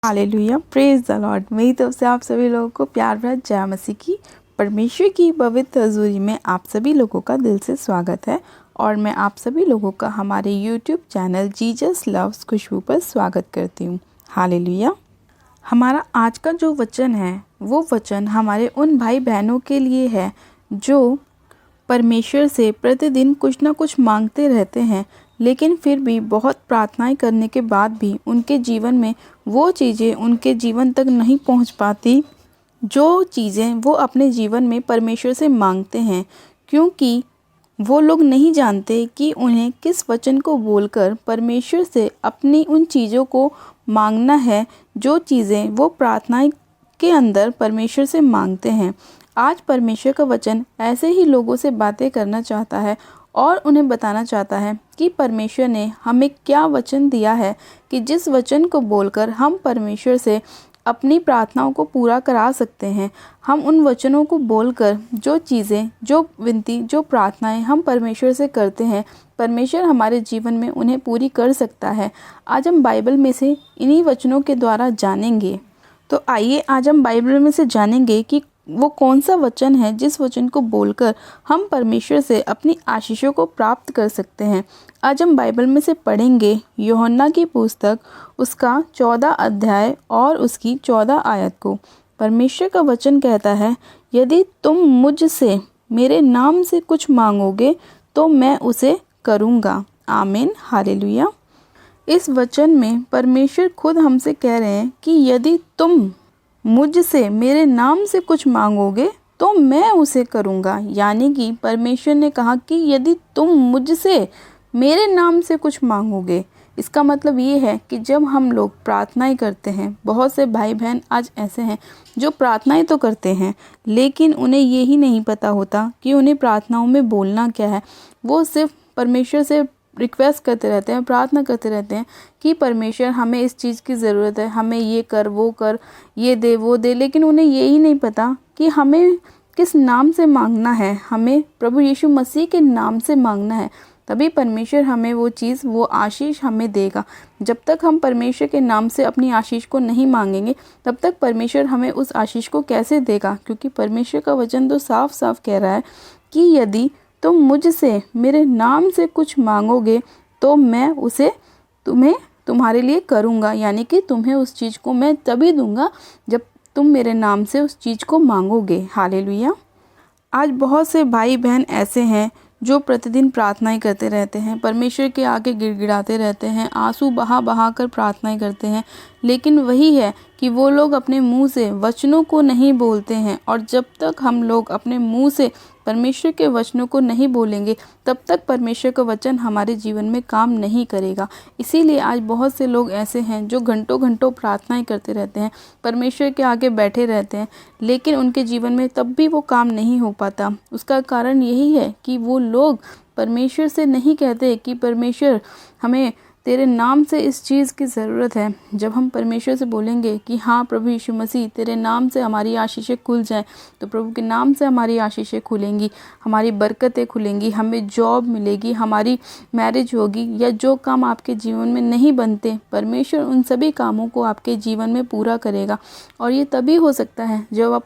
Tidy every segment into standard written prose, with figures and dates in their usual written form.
Hallelujah, praise the Lord. मेरी तरफ से आप सभी लोगों को प्यार भरा जय मसीह की। परमेश्वर की पवित्र हजूरी में आप सभी लोगों का दिल से स्वागत है और मैं आप सभी लोगों का हमारे यूट्यूब चैनल जीसस लव्स खुशबू पर स्वागत करती हूँ। हालेलुया। हमारा आज का जो वचन है वो वचन हमारे उन भाई बहनों के लिए है जो परमेश्वर से प्रतिदिन कुछ ना कुछ मांगते रहते हैं, लेकिन फिर भी बहुत प्रार्थनाएं करने के बाद भी उनके जीवन में वो चीज़ें उनके जीवन तक नहीं पहुंच पाती जो चीज़ें वो अपने जीवन में परमेश्वर से मांगते हैं, क्योंकि वो लोग नहीं जानते कि उन्हें किस वचन को बोलकर परमेश्वर से अपनी उन चीज़ों को मांगना है जो चीज़ें वो प्रार्थनाएं के अंदर परमेश्वर से मांगते हैं। आज परमेश्वर का वचन ऐसे ही लोगों से बातें करना चाहता है और उन्हें बताना चाहता है कि परमेश्वर ने हमें क्या वचन दिया है कि जिस वचन को बोलकर हम परमेश्वर से अपनी प्रार्थनाओं को पूरा करा सकते हैं। हम उन वचनों को बोलकर जो चीज़ें, जो विनती, जो प्रार्थनाएं हम परमेश्वर से करते हैं, परमेश्वर हमारे जीवन में उन्हें पूरी कर सकता है। आज हम बाइबल में से इन्हीं वचनों के द्वारा जानेंगे। तो आइए आज हम बाइबल में से जानेंगे कि वो कौन सा वचन है जिस वचन को बोलकर हम परमेश्वर से अपनी आशीषों को प्राप्त कर सकते हैं। आज हम बाइबल में से पढ़ेंगे यूहन्ना की पुस्तक उसका 14 अध्याय और उसकी 14 आयत को। परमेश्वर का वचन कहता है, यदि तुम मुझसे मेरे नाम से कुछ मांगोगे तो मैं उसे करूँगा। आमीन, हालेलुया। इस वचन में परमेश्वर खुद हमसे कह रहे हैं कि यदि तुम मुझसे मेरे नाम से कुछ मांगोगे तो मैं उसे करूँगा। यानी कि परमेश्वर ने कहा कि यदि तुम मुझसे मेरे नाम से कुछ मांगोगे, इसका मतलब ये है कि जब हम लोग प्रार्थनाएं करते हैं, बहुत से भाई बहन आज ऐसे हैं जो प्रार्थनाएं तो करते हैं लेकिन उन्हें यही नहीं पता होता कि उन्हें प्रार्थनाओं में बोलना क्या है। वो सिर्फ परमेश्वर से रिक्वेस्ट करते रहते हैं, प्रार्थना करते रहते हैं कि परमेश्वर हमें इस चीज़ की ज़रूरत है, हमें ये कर, वो कर, ये दे, वो दे, लेकिन उन्हें यही नहीं पता कि हमें किस नाम से मांगना है। हमें प्रभु यीशु मसीह के नाम से मांगना है, तभी परमेश्वर हमें वो चीज़, वो आशीष हमें देगा। जब तक हम परमेश्वर के नाम से अपनी आशीष को नहीं मांगेंगे तब तक परमेश्वर हमें उस आशीष को कैसे देगा, क्योंकि परमेश्वर का वचन तो साफ साफ कह रहा है कि यदि तुम मुझसे मेरे नाम से कुछ मांगोगे तो मैं उसे तुम्हारे लिए करूँगा। यानी कि तुम्हें उस चीज़ को मैं तभी दूंगा जब तुम मेरे नाम से उस चीज़ को मांगोगे। हालेलुया। आज बहुत से भाई बहन ऐसे हैं जो प्रतिदिन प्रार्थनाएं करते रहते हैं, परमेश्वर के आगे गिड़गिड़ाते रहते हैं, आंसू बहा बहा कर प्रार्थनाएं करते हैं, लेकिन वही है कि वो लोग अपने मुंह से वचनों को नहीं बोलते हैं। और जब तक हम लोग अपने मुंह से परमेश्वर के वचनों को नहीं बोलेंगे तब तक परमेश्वर का वचन हमारे जीवन में काम नहीं करेगा। इसीलिए आज बहुत से लोग ऐसे हैं जो घंटों घंटों प्रार्थनाएं करते रहते हैं, परमेश्वर के आगे बैठे रहते हैं, लेकिन उनके जीवन में तब भी वो काम नहीं हो पाता। उसका कारण यही है कि वो लोग परमेश्वर से नहीं कहते कि परमेश्वर हमें तेरे नाम से इस चीज़ की ज़रूरत है। जब हम परमेश्वर से बोलेंगे कि हाँ प्रभु यीशु मसीह तेरे नाम से हमारी आशीषें खुल जाएं, तो प्रभु के नाम से हमारी आशीषें खुलेंगी, हमारी बरकतें खुलेंगी, हमें जॉब मिलेगी, हमारी मैरिज होगी, या जो काम आपके जीवन में नहीं बनते परमेश्वर उन सभी कामों को आपके जीवन में पूरा करेगा। और ये तभी हो सकता है जब आप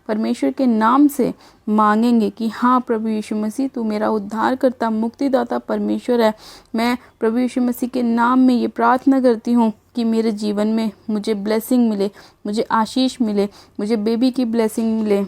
परमेश्वर के नाम से मांगेंगे कि हाँ प्रभु यीशु मसीह तू मेरा उद्धार करता, मुक्तिदाता परमेश्वर है। मैं प्रभु यीशु मसीह के नाम में ये प्रार्थना करती हूँ कि मेरे जीवन में मुझे ब्लेसिंग मिले, मुझे आशीष मिले, मुझे बेबी की ब्लेसिंग मिले।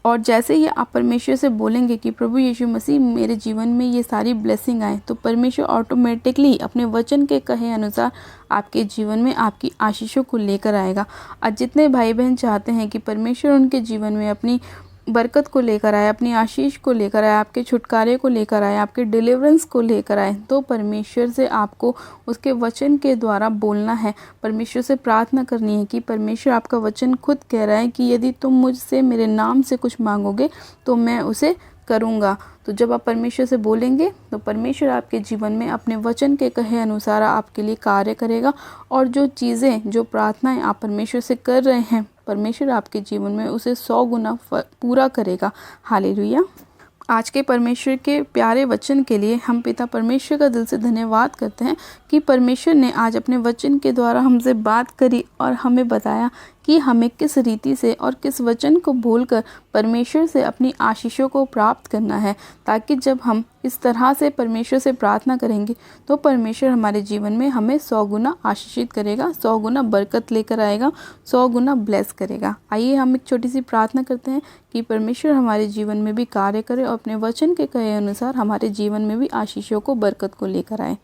और जैसे ही आप परमेश्वर से बोलेंगे कि प्रभु यीशु मसीह मेरे जीवन में ये सारी ब्लेसिंग आए, तो परमेश्वर ऑटोमेटिकली अपने वचन के कहे अनुसार आपके जीवन में आपकी आशीषों को लेकर आएगा। आज जितने भाई बहन चाहते हैं कि परमेश्वर उनके जीवन में अपनी बरकत को लेकर आए, अपनी आशीष को लेकर आए, आपके छुटकारे को लेकर आए, आपके डिलीवरेंस को लेकर आए, तो परमेश्वर से आपको उसके वचन के द्वारा बोलना है, परमेश्वर से प्रार्थना करनी है कि परमेश्वर आपका वचन खुद कह रहा है कि यदि तुम मुझसे मेरे नाम से कुछ मांगोगे तो मैं उसे करूँगा। तो जब आप परमेश्वर से बोलेंगे तो परमेश्वर आपके जीवन में अपने वचन के कहे अनुसार आपके लिए कार्य करेगा, और जो चीज़ें, जो प्रार्थनाएं आप परमेश्वर से कर रहे हैं, परमेश्वर आपके जीवन में उसे 100 गुना पूरा करेगा। हालेलुया। आज के परमेश्वर के प्यारे वचन के लिए हम पिता परमेश्वर का दिल से धन्यवाद करते हैं कि परमेश्वर ने आज अपने वचन के द्वारा हमसे बात करी और हमें बताया कि हमें किस रीति से और किस वचन को बोलकर परमेश्वर से अपनी आशीषों को प्राप्त करना है, ताकि जब हम इस तरह से परमेश्वर से प्रार्थना करेंगे तो परमेश्वर हमारे जीवन में हमें 100 गुना आशीषित करेगा, 100 गुना बरकत लेकर आएगा, 100 गुना ब्लेस करेगा। आइए हम एक छोटी सी प्रार्थना करते हैं कि परमेश्वर हमारे जीवन में भी कार्य करे और अपने वचन के कहे अनुसार हमारे जीवन में भी आशीषों को, बरकत को लेकर आए।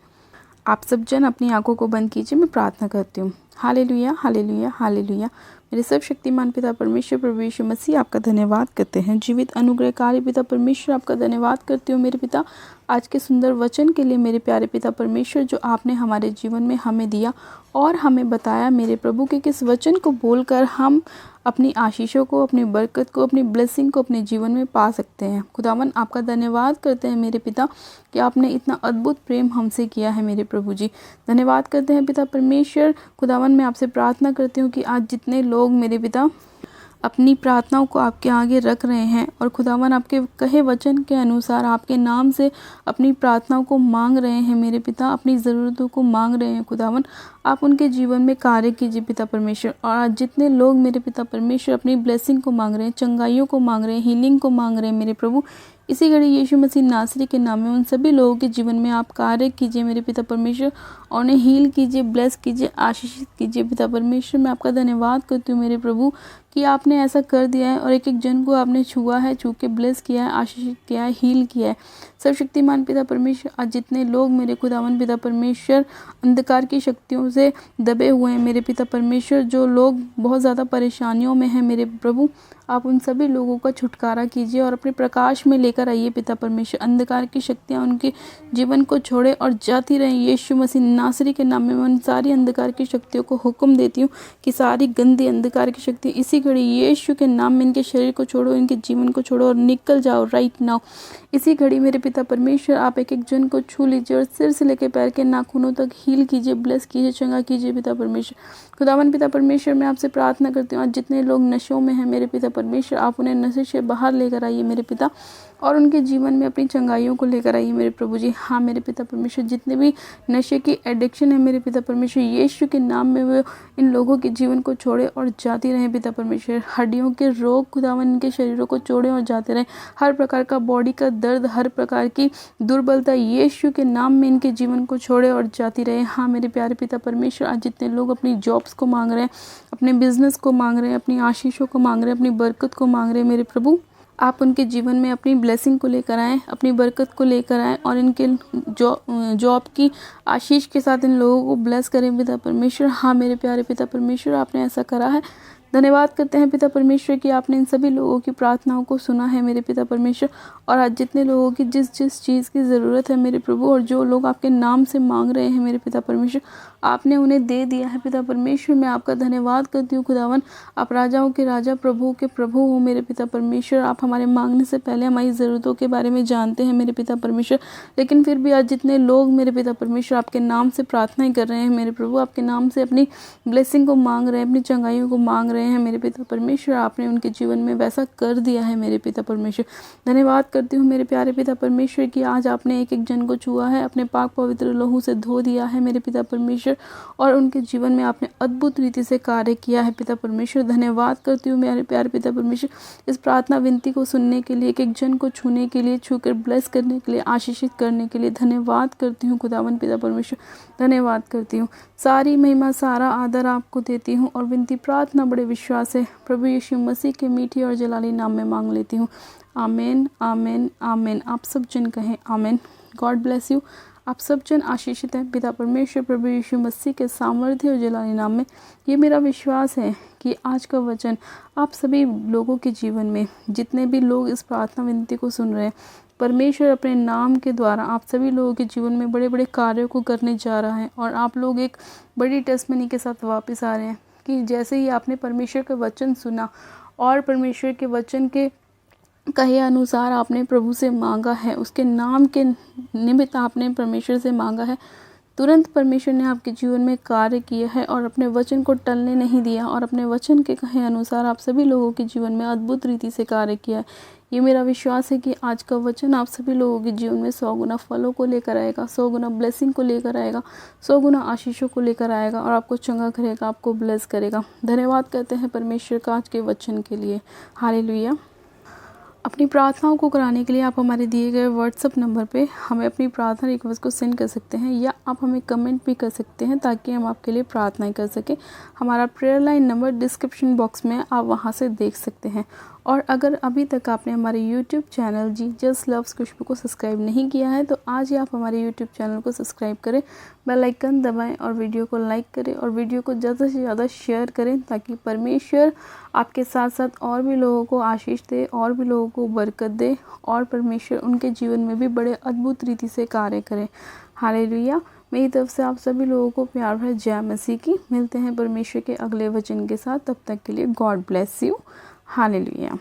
आप सब जन अपनी आंखों को बंद कीजिए, मैं प्रार्थना करती हूँ। Hallelujah, hallelujah, hallelujah. मेरे सब शक्तिमान पिता परमेश्वर प्रभु यीशु मसीह, आपका धन्यवाद करते हैं। जीवित अनुग्रहकारी पिता परमेश्वर, आपका धन्यवाद करती हूँ मेरे पिता, आज के सुंदर वचन के लिए मेरे प्यारे पिता परमेश्वर, जो आपने हमारे जीवन में हमें दिया और हमें बताया मेरे प्रभु के किस वचन को बोलकर हम अपनी आशीषों को, अपनी बरकत को, अपनी ब्लेसिंग को अपने जीवन में पा सकते हैं। खुदावन आपका धन्यवाद करते हैं मेरे पिता कि आपने इतना अद्भुत प्रेम हमसे किया है मेरे प्रभु जी। धन्यवाद करते हैं पिता परमेश्वर। खुदावन मैं आपसे प्रार्थना करती हूँ कि आज जितने लोग मेरे पिता अपनी प्रार्थनाओं को आपके आगे रख रहे हैं और खुदावन आपके कहे वचन के अनुसार आपके नाम से अपनी प्रार्थनाओं को मांग रहे हैं मेरे पिता, अपनी ज़रूरतों को मांग रहे हैं, खुदावन आप उनके जीवन में कार्य कीजिए पिता परमेश्वर। और आज जितने लोग मेरे पिता परमेश्वर अपनी ब्लेसिंग को मांग रहे हैं, चंगाइयों को मांग रहे हैं, हीलिंग को मांग रहे हैं मेरे प्रभु, इसी घड़ी यीशु मसीह नासरी के नाम में उन सभी लोगों के जीवन में आप कार्य कीजिए मेरे पिता परमेश्वर और उन्हें हील कीजिए, ब्लेस कीजिए, आशीषित कीजिए पिता परमेश्वर। मैं आपका धन्यवाद करती हूँ मेरे प्रभु कि आपने ऐसा कर दिया है और एक एक जन को आपने छुआ है, छू के ब्लेस किया है, आशीषित किया है, हील किया है। सर्वशक्तिमान पिता परमेश्वर, आज जितने लोग मेरे खुदावन पिता परमेश्वर अंधकार की शक्तियों से दबे हुए हैं मेरे पिता परमेश्वर, जो लोग बहुत ज़्यादा परेशानियों में हैं मेरे प्रभु, आप उन सभी लोगों का छुटकारा कीजिए और अपने प्रकाश में लेकर आइए पिता परमेश्वर। अंधकार की शक्तियाँ उनके जीवन को छोड़े और जाती रहें यीशु मसीह नासरी के नाम में। मैं उन सारी अंधकार की शक्तियों को हुक्म देती हूँ कि सारी गंदी अंधकार की शक्ति इसी घड़ी यीशु के नाम में इनके शरीर को छोड़ो, इनके जीवन को छोड़ो और निकल जाओ राइट नाउ। इसी घड़ी मेरे पिता परमेश्वर आप एक एक जन को छू लीजिए और सिर से लेकर पैर के नाखूनों तक हील कीजिए, ब्लेस कीजिए, चंगा कीजिए पिता परमेश्वर। खुदावन पिता परमेश्वर, मैं आपसे प्रार्थना करती हूँ आज जितने लोग नशों में हैं मेरे पिता परमेश्वर, आप उन्हें नशे से बाहर लेकर आइए मेरे पिता और उनके जीवन में अपनी चंगाइयों को लेकर आइए मेरे प्रभु जी। हाँ मेरे पिता परमेश्वर, जितने भी नशे की एडिक्शन है मेरे पिता परमेश्वर, यीशु के नाम में वो इन लोगों के जीवन को छोड़े और जाती रहें पिता परमेश्वर। हड्डियों के रोग खुदावन इनके शरीरों को छोड़े और जाते रहें। हर प्रकार का बॉडी का दर्द, हर प्रकार की दुर्बलता यीशु के नाम में इनके जीवन को छोड़े और जाती रहे। हाँ मेरे प्यारे पिता परमेश्वर, आज जितने लोग अपनी जॉब्स को मांग रहे हैं, अपने बिजनेस को मांग रहे हैं, अपनी आशीषों को मांग रहे हैं, अपनी बरकत को मांग रहे हैं मेरे प्रभु, आप उनके जीवन में अपनी ब्लेसिंग को लेकर आएँ, अपनी बरकत को लेकर आएँ और इनके जॉब की आशीष के साथ इन लोगों को ब्लेस करें पिता परमेश्वर। हाँ मेरे प्यारे पिता परमेश्वर, आपने ऐसा करा है। धन्यवाद करते हैं पिता परमेश्वर कि आपने इन सभी लोगों की प्रार्थनाओं को सुना है मेरे पिता परमेश्वर। और आज जितने लोगों की जिस जिस चीज़ की ज़रूरत है मेरे प्रभु और जो लोग आपके नाम से मांग रहे हैं मेरे पिता परमेश्वर, आपने उन्हें दे दिया है पिता परमेश्वर। मैं आपका धन्यवाद करती हूँ खुदावन, आप राजाओं के राजा, प्रभुओं के प्रभु हो मेरे पिता परमेश्वर। आप हमारे मांगने से पहले हमारी ज़रूरतों के बारे में जानते हैं मेरे पिता परमेश्वर, लेकिन फिर भी आज जितने लोग मेरे पिता परमेश्वर आपके नाम से प्रार्थनाएं कर रहे हैं मेरे प्रभु, आपके नाम से अपनी ब्लेसिंग को मांग रहे हैं, अपनी चंगाइयों को मांग रहे हैं मेरे पिता परमेश्वर, आपने उनके जीवन में वैसा कर दिया है मेरे पिता परमेश्वर। धन्यवाद करती हूँ मेरे प्यारे पिता परमेश्वर कि आज आपने एक एक जन को छुआ है, अपने पाक पवित्र लहू से धो दिया है मेरे पिता परमेश्वर और उनके जीवन में आपने अद्भुत रीति से कार्य किया है पिता परमेश्वर। धन्यवाद करती हूँ मेरे प्यारे पिता परमेश्वर इस प्रार्थना विनती को सुनने के लिए, एक एक जन को छूने के लिए, छूकर ब्लेस करने के लिए, आशीषित करने के लिए धन्यवाद करती हूँ खुदावन पिता परमेश्वर। धन्यवाद करती हूँ, सारी महिमा सारा आदर आपको देती हूँ और विनती प्रार्थना बड़े विश्वास से प्रभु यीशु मसीह के मीठी और जलाली नाम में मांग लेती हूँ। आमेन, आमेन, आमेन। आप सब जन कहें आमेन। God bless you. आप सब जन आशीषित हैं पिता परमेश्वर प्रभु यीशु मसीह के सामर्थ्य और जलाली नाम में। ये मेरा विश्वास है कि आज का वचन आप सभी लोगों के जीवन में, जितने भी लोग इस प्रार्थना विनती को सुन रहे हैं, परमेश्वर अपने नाम के द्वारा आप सभी लोगों के जीवन में बड़े बड़े कार्यों को करने जा रहा है और आप लोग एक बड़ी टेस्टमनी के साथ वापस आ रहे हैं कि जैसे ही आपने परमेश्वर का वचन सुना और परमेश्वर के वचन के कहे अनुसार आपने प्रभु से मांगा है, उसके नाम के निमित्त आपने परमेश्वर से मांगा है, तुरंत परमेश्वर ने आपके जीवन में कार्य किया है और अपने वचन को टलने नहीं दिया और अपने वचन के कहे अनुसार आप सभी लोगों के जीवन में अद्भुत रीति से कार्य किया है। ये मेरा विश्वास है कि आज का वचन आप सभी लोगों के जीवन में 100 गुना फलों को लेकर आएगा, 100 गुना ब्लेसिंग को लेकर आएगा, 100 गुना आशीषों को लेकर आएगा और आपको चंगा करेगा, आपको ब्लेस करेगा। धन्यवाद कहते हैं परमेश्वर का आज के वचन के लिए। हालेलुया। अपनी प्रार्थनाओं को कराने के लिए आप हमारे दिए गए व्हाट्सएप नंबर पे हमें अपनी प्रार्थना रिक्वेस्ट को सेंड कर सकते हैं या आप हमें कमेंट भी कर सकते हैं ताकि हम आपके लिए प्रार्थनाएं कर सकें। हमारा prayer line number description box में आप वहां से देख सकते हैं। और अगर अभी तक आपने हमारे यूट्यूब चैनल जीसस लव्स खुशबू को सब्सक्राइब नहीं किया है तो आज ही आप हमारे यूट्यूब चैनल को सब्सक्राइब करें, बेल आइकन दबाएं और वीडियो को लाइक करें और वीडियो को ज़्यादा से ज़्यादा शेयर करें ताकि परमेश्वर आपके साथ साथ और भी लोगों को आशीष दे और भी लोगों को बरकत दे और परमेश्वर उनके जीवन में भी बड़े अद्भुत रीति से कार्य करे। हालेलुया। मेरी तरफ से आप सभी लोगों को प्यार भरा जय मसीह की। मिलते हैं परमेश्वर के अगले वचन के साथ, तब तक के लिए गॉड ब्लेस यू। हालेलुया।